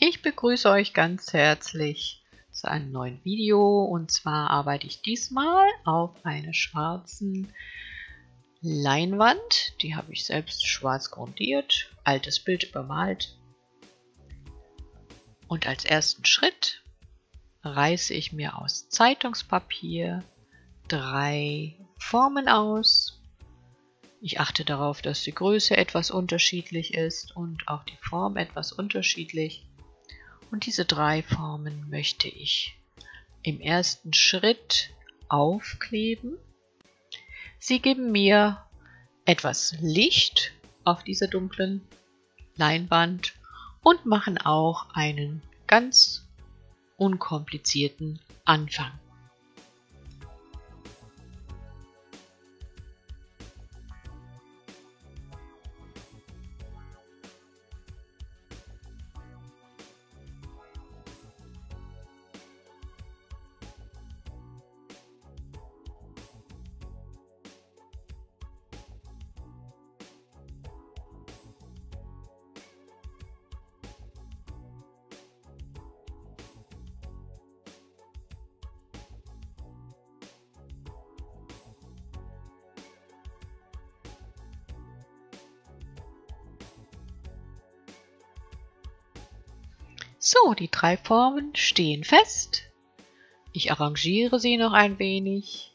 Ich begrüße euch ganz herzlich zu einem neuen Video, und zwar arbeite ich diesmal auf einer schwarzen Leinwand. Die habe ich selbst schwarz grundiert, altes Bild bemalt. Und als ersten Schritt reiße ich mir aus Zeitungspapier 3 Formen aus. Ich achte darauf, dass die Größe etwas unterschiedlich ist und auch die Form etwas unterschiedlich. Und diese 3 Formen möchte ich im ersten Schritt aufkleben. Sie geben mir etwas Licht auf dieser dunklen Leinwand und machen auch einen ganz unkomplizierten Anfang. So, die 3 Formen stehen fest. Ich arrangiere sie noch ein wenig.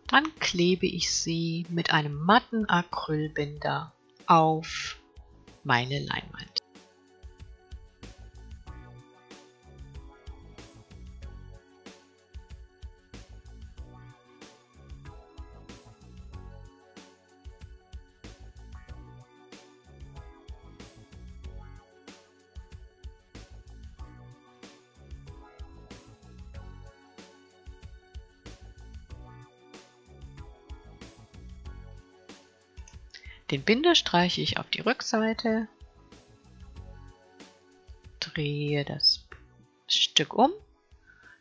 Dann klebe ich sie mit einem matten Acrylbinder auf meine Leinwand. Den Binder streiche ich auf die Rückseite, drehe das Stück um,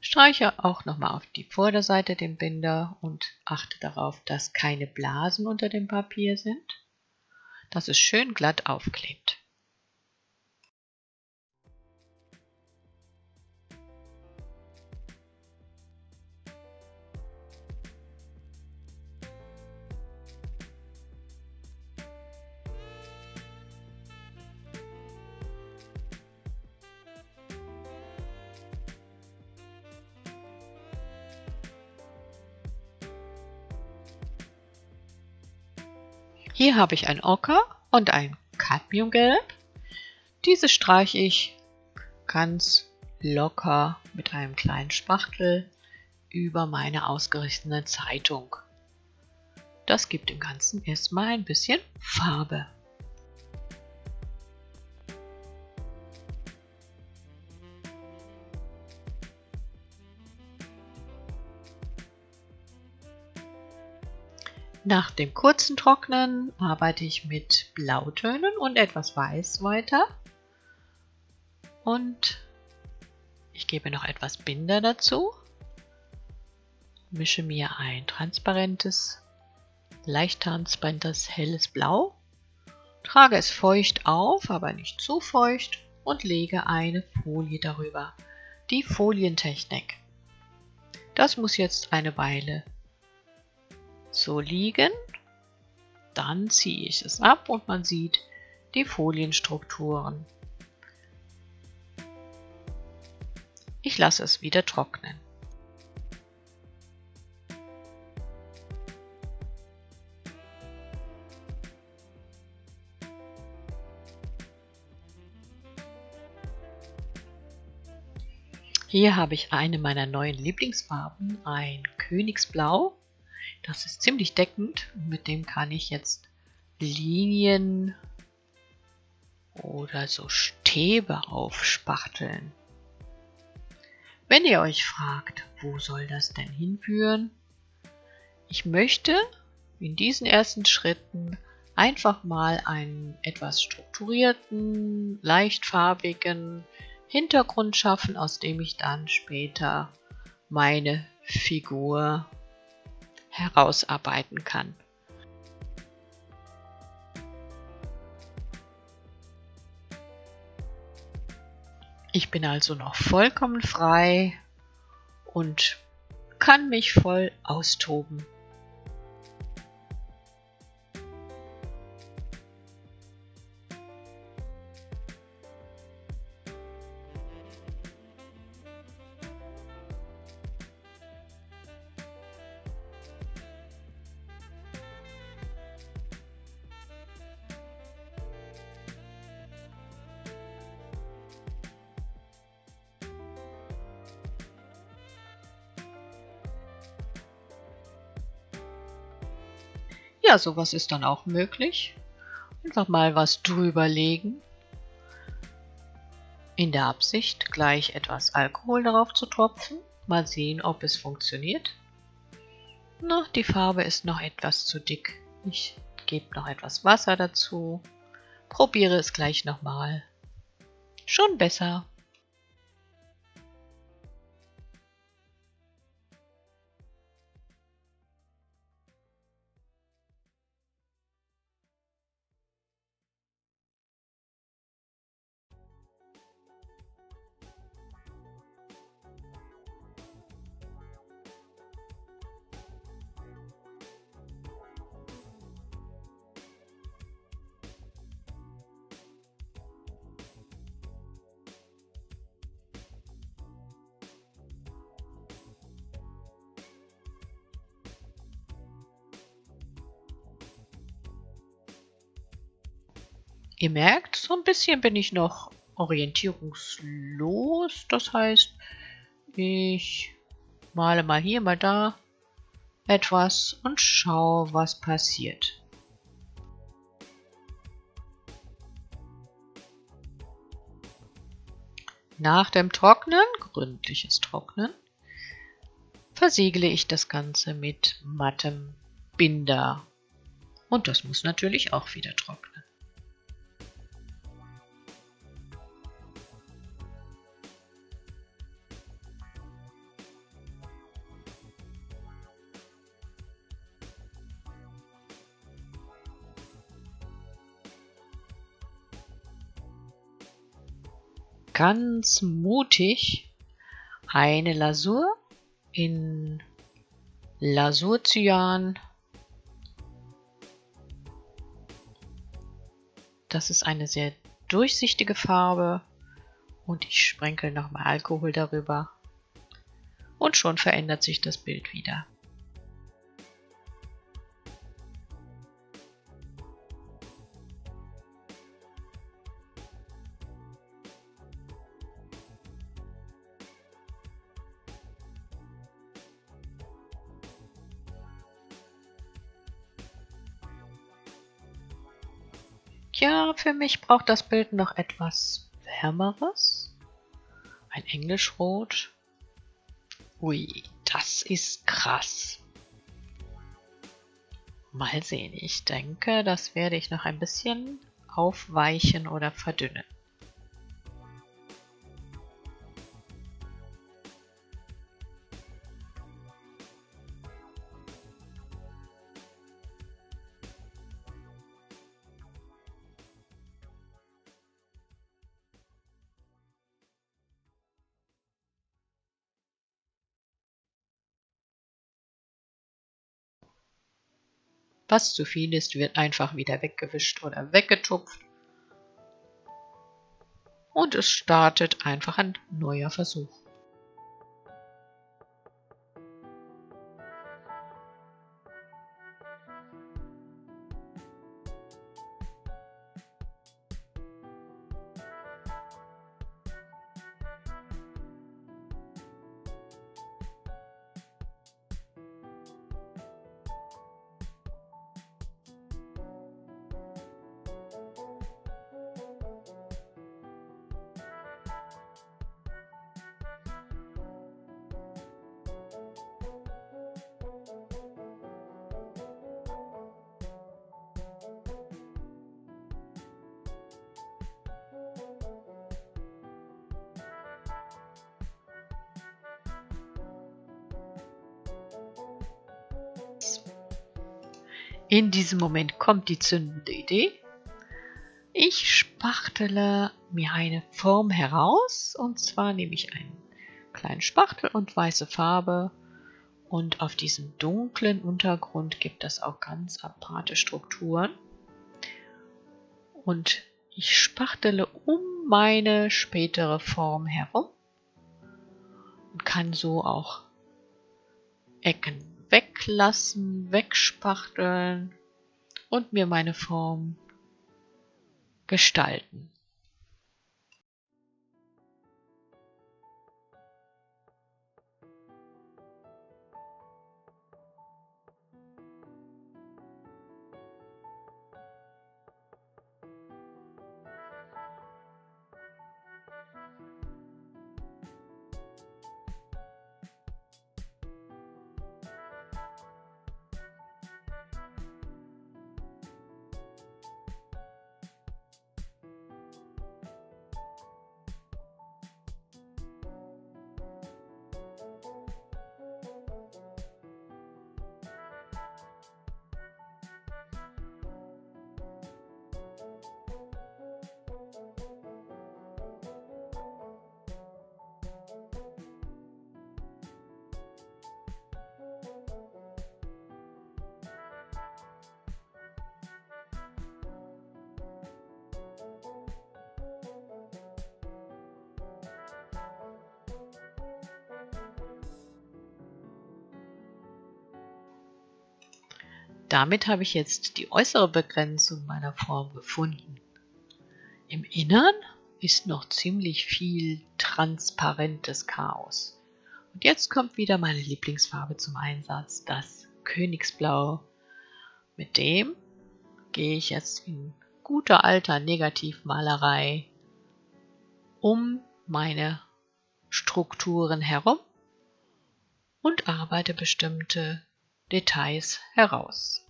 streiche auch nochmal auf die Vorderseite den Binder und achte darauf, dass keine Blasen unter dem Papier sind, dass es schön glatt aufklebt. Hier habe ich ein Ocker und ein Cadmiumgelb. Diese streiche ich ganz locker mit einem kleinen Spachtel über meine ausgerichtete Zeitung. Das gibt dem Ganzen erstmal ein bisschen Farbe. Nach dem kurzen Trocknen arbeite ich mit Blautönen und etwas Weiß weiter. Und ich gebe noch etwas Binder dazu. Mische mir ein transparentes, leicht transparentes, helles Blau. Trage es feucht auf, aber nicht zu feucht, und lege eine Folie darüber. Die Folientechnik. Das muss jetzt eine Weile so liegen, dann ziehe ich es ab und man sieht die Folienstrukturen. Ich lasse es wieder trocknen. Hier habe ich eine meiner neuen Lieblingsfarben, ein Königsblau. Das ist ziemlich deckend und mit dem kann ich jetzt Linien oder so Stäbe aufspachteln. Wenn ihr euch fragt, wo soll das denn hinführen? Ich möchte in diesen ersten Schritten einfach mal einen etwas strukturierten, leichtfarbigen Hintergrund schaffen, aus dem ich dann später meine Figur herausarbeiten kann. Ich bin also noch vollkommen frei und kann mich voll austoben. Ja, sowas ist dann auch möglich. Einfach mal was drüber legen. In der Absicht, gleich etwas Alkohol darauf zu tropfen. Mal sehen, ob es funktioniert. Na, die Farbe ist noch etwas zu dick. Ich gebe noch etwas Wasser dazu. Probiere es gleich nochmal. Schon besser. Ihr merkt, so ein bisschen bin ich noch orientierungslos. Das heißt, ich male mal hier, mal da etwas und schaue, was passiert. Nach dem Trocknen, gründliches Trocknen, versiegle ich das Ganze mit mattem Binder. Und das muss natürlich auch wieder trocknen. Ganz mutig eine Lasur in Lasurcyan. Das ist eine sehr durchsichtige Farbe und ich sprenkel nochmal Alkohol darüber und schon verändert sich das Bild wieder. Ja, für mich braucht das Bild noch etwas Wärmeres. Ein Englischrot. Ui, das ist krass. Mal sehen, ich denke, das werde ich noch ein bisschen aufweichen oder verdünnen. Was zu viel ist, wird einfach wieder weggewischt oder weggetupft. Und es startet einfach ein neuer Versuch. In diesem Moment kommt die zündende Idee. Ich spachtele mir eine Form heraus, und zwar nehme ich einen kleinen Spachtel und weiße Farbe, und auf diesem dunklen Untergrund gibt es auch ganz aparte Strukturen. Und ich spachtele um meine spätere Form herum und kann so auch Ecken weglassen, wegspachteln und mir meine Form gestalten. Damit habe ich jetzt die äußere Begrenzung meiner Form gefunden. Im Innern ist noch ziemlich viel transparentes Chaos. Und jetzt kommt wieder meine Lieblingsfarbe zum Einsatz, das Königsblau. Mit dem gehe ich jetzt in guter alter Negativmalerei um meine Strukturen herum und arbeite bestimmte Details heraus.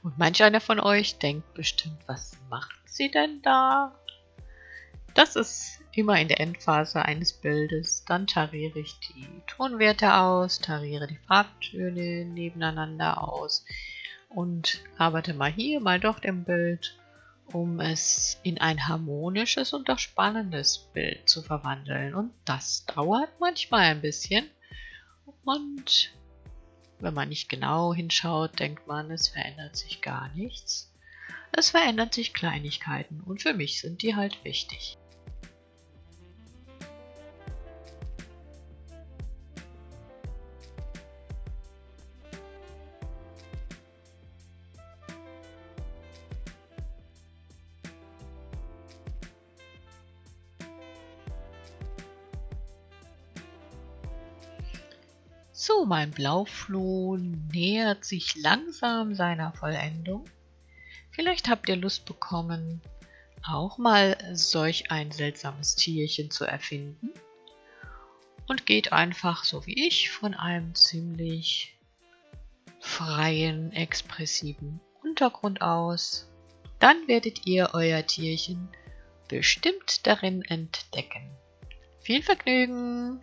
Und manch einer von euch denkt bestimmt, was macht sie denn da? Das ist immer in der Endphase eines Bildes. Dann tariere ich die Tonwerte aus, tariere die Farbtöne nebeneinander aus und arbeite mal hier, mal dort im Bild, um es in ein harmonisches und auch spannendes Bild zu verwandeln. Und das dauert manchmal ein bisschen. Und wenn man nicht genau hinschaut, denkt man, es verändert sich gar nichts. Es verändern sich Kleinigkeiten und für mich sind die halt wichtig. So, mein Blaufloh nähert sich langsam seiner Vollendung. Vielleicht habt ihr Lust bekommen, auch mal solch ein seltsames Tierchen zu erfinden und geht einfach, so wie ich, von einem ziemlich freien, expressiven Untergrund aus. Dann werdet ihr euer Tierchen bestimmt darin entdecken. Viel Vergnügen!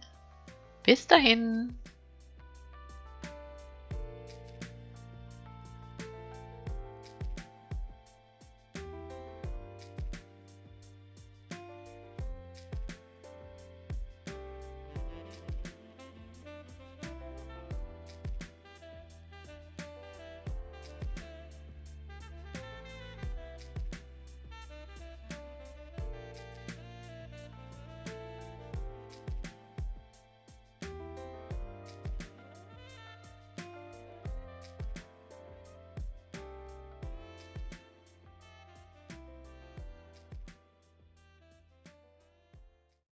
Bis dahin!